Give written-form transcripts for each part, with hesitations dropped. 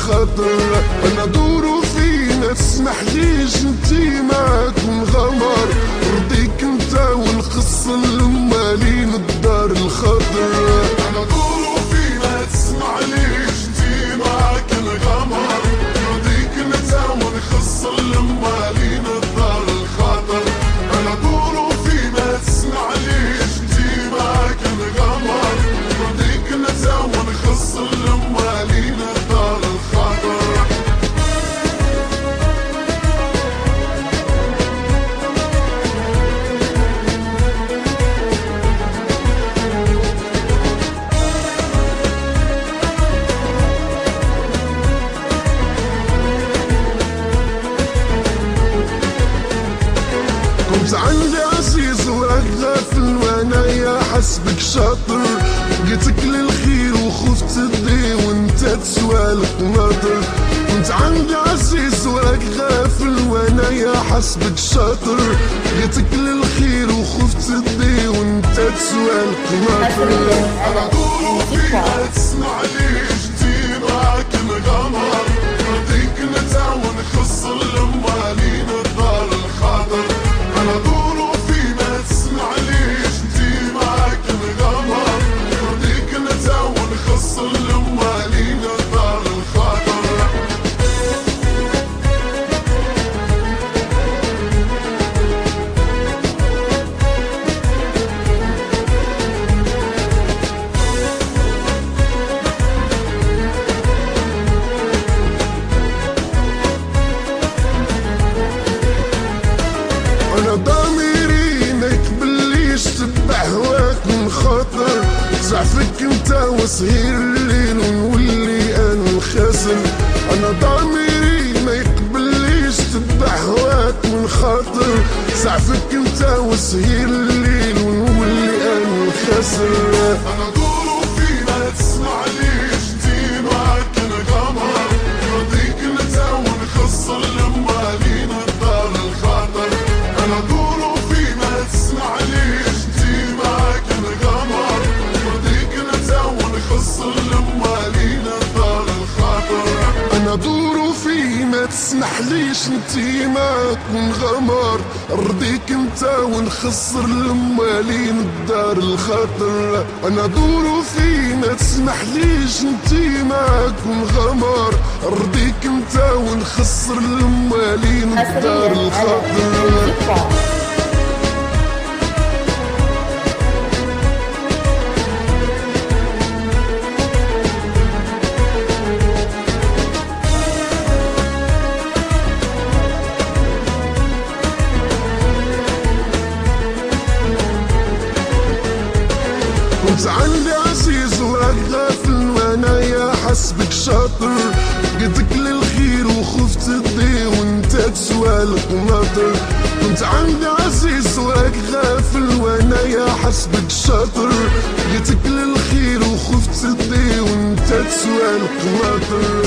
الخاطر. انا دورو فينا تسمحليش انتي معاك نغمر، رضيك انت ونخص المالين الدار الخاطر. انا دورو فينا تسمحليش انتي معاك نغمر، رضيك انت ونخص المالين الدار الخاطر. انا دورو فينا تسمحليش انتي معاك نغمر، رضيك انت ونخص المالين الدار الخاطر. كنت عندي عزيز وراك غافل وانايا حسبك شاطر، جيتك للخير وخفت تدي وانت تسوالك ناطر. كنت عندي عزيز وراك غافل وانايا حسبك شاطر، جيتك للخير وخفت تدي وانت تسوالك ناطر. انا دورو فينا تسمعليش انتي معاك الغمر، رضيك نتا ونخص المالين الدار الخاطر. انا دورو فينا تسمعليش انتي معاك الغمر، رضيك نتا ونخص المالين الدار الخاطر. انا ضميري ما يقبليش تبع هواك من خاطر، زعفك انت وصهير الليل ونولي انا الخاسر. انا ضميري ما يقبليش تبع هواك من خاطر، زعفك انت وصهير الليل ونولي انا الخاسر. انا دورو فينا تسمعليش انتي معاك القمر، رضيك انت ونخص المالين الدار الخاطر. انا دورو فينا تسمعليش انتي معاك القمر، رضيك انت ونخص المالين الدار الخاطر. انا دورو فينا تسمحليش انتي معاك نغمر، رضيك انت ونخسر المالين الدار الخاطر. انا دورو فينا تسمحليش انتي معاك نغمر، رضيك انت ونخسر المالين الدار الخاطر. كنت عندي عزيز وراك غافل وانايا حسبك شاطر، جيتك للخير وخفت تدي وانت تسوالك ناطر. كنت عندي عزيز وراك غافل وانايا حسبك شاطر، جيتك للخير وخفت تدي وانت تسوالك ناطر.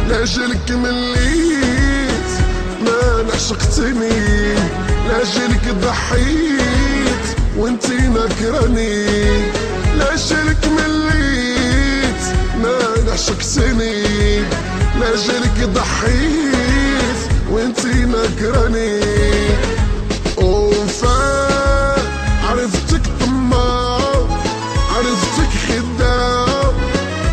لاجلك مليت ما نعشقتني، لاجلك ضحيت وانتي نكراني. لاجلك مليت ما نعشقتني، لاجلك ضحيت وانتي نكراني. اوفا عرفتك طماع، عرفتك خداع،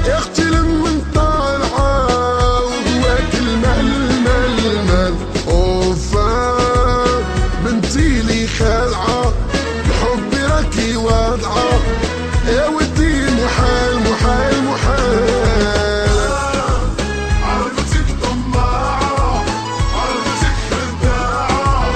يا اختي لمن طالعه وواكل مال مال مال. اوفا بنتي لي خالعه، بحبي راكي واضعه، يا ودي محال محال محال. عرفتك طماعه، عرفتك خداعه،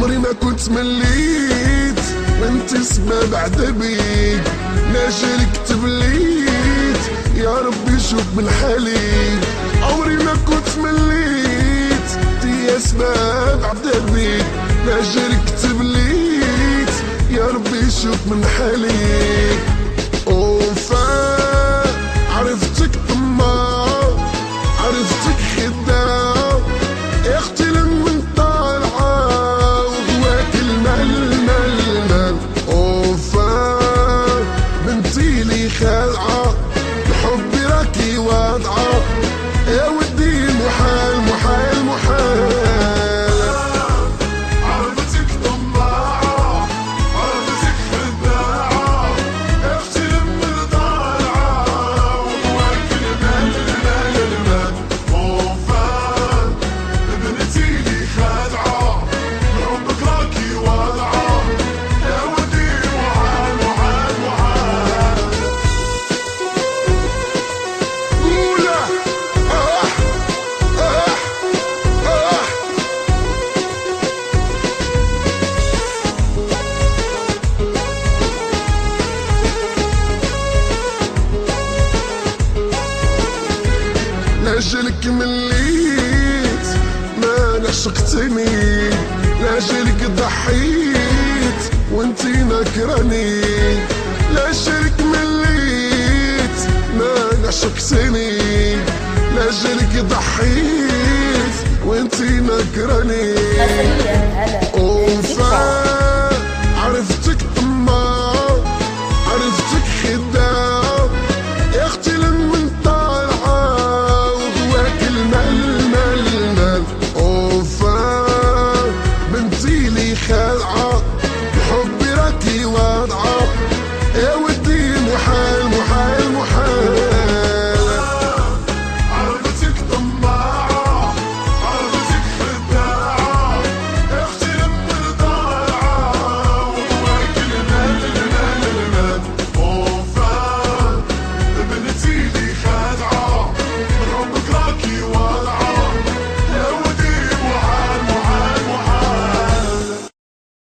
عمري ما كنت مليت وانت سبب عذابي، لاجلك تبليت يا ربي شوف من حالي. عمري ما كنت مليت يا سبب عذابي، لاجلك تبليت يا ربي شوف من حالي. وفا عرفتك طماع، عرفتك خداع، يا اختي لما طالعه وهواك المال. وفا بنتي لي خالعه، بحبي راكي واضعه، يا ودي محال محال محال. لاجلك مليت ما عشقتني، لاجلك ضحيت وانتي نكراني. لاجلك مليت ما عشقتني، لاجلك ضحيت وانتي نكراني.